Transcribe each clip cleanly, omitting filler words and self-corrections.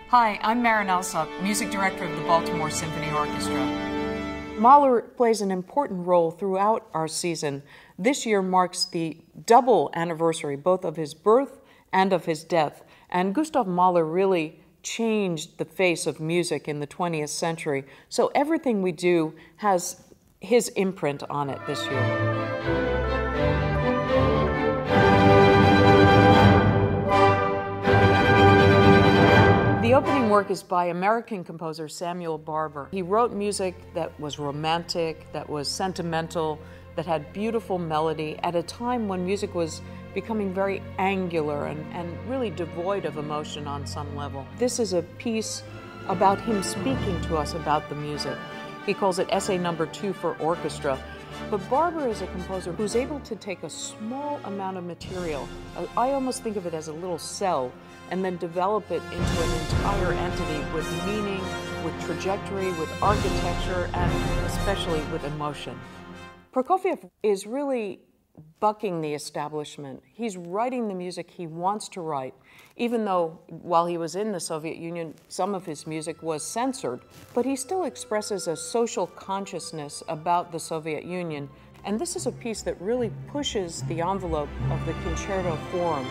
Hi, I'm Maren Alsop, Music Director of the Baltimore Symphony Orchestra. Mahler plays an important role throughout our season. This year marks the double anniversary, both of his birth and of his death. And Gustav Mahler really changed the face of music in the 20th century. So everything we do has his imprint on it this year. The opening work is by American composer Samuel Barber. He wrote music that was romantic, that was sentimental, that had beautiful melody at a time when music was becoming very angular and really devoid of emotion on some level. This is a piece about him speaking to us about the music. He calls it Essay Number 2 for Orchestra. But Barber is a composer who's able to take a small amount of material, I almost think of it as a little cell, and then develop it into an entire entity with meaning, with trajectory, with architecture, and especially with emotion. Prokofiev is really bucking the establishment. He's writing the music he wants to write, even though while he was in the Soviet Union, some of his music was censored, but he still expresses a social consciousness about the Soviet Union. And this is a piece that really pushes the envelope of the concerto form.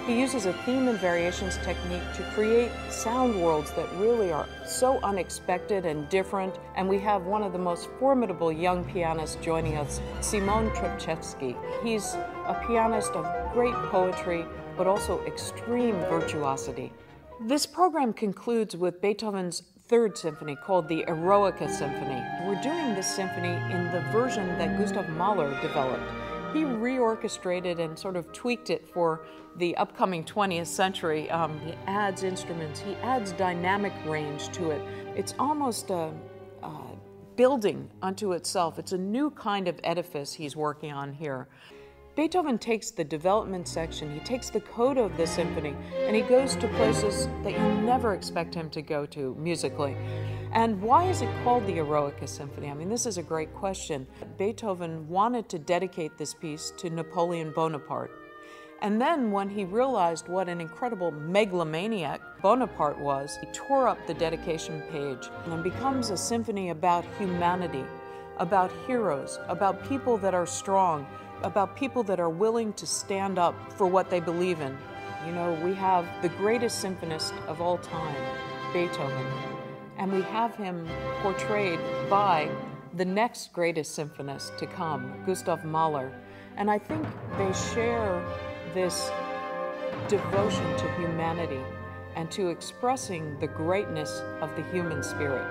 He uses a theme and variations technique to create sound worlds that really are so unexpected and different. And we have one of the most formidable young pianists joining us, Szymon Trepczewski. He's a pianist of great poetry, but also extreme virtuosity. This program concludes with Beethoven's Third Symphony called the Eroica Symphony. We're doing this symphony in the version that Gustav Mahler developed. He reorchestrated and sort of tweaked it for the upcoming 20th century. He adds instruments, he adds dynamic range to it. It's almost a building unto itself. It's a new kind of edifice he's working on here. Beethoven takes the development section, he takes the coda of the symphony, and he goes to places that you never expect him to go to musically. And why is it called the Eroica Symphony? I mean, this is a great question. Beethoven wanted to dedicate this piece to Napoleon Bonaparte. And then when he realized what an incredible megalomaniac Bonaparte was, he tore up the dedication page and becomes a symphony about humanity, about heroes, about people that are strong, about people that are willing to stand up for what they believe in. You know, we have the greatest symphonist of all time, Beethoven, and we have him portrayed by the next greatest symphonist to come, Gustav Mahler. And I think they share this devotion to humanity and to expressing the greatness of the human spirit.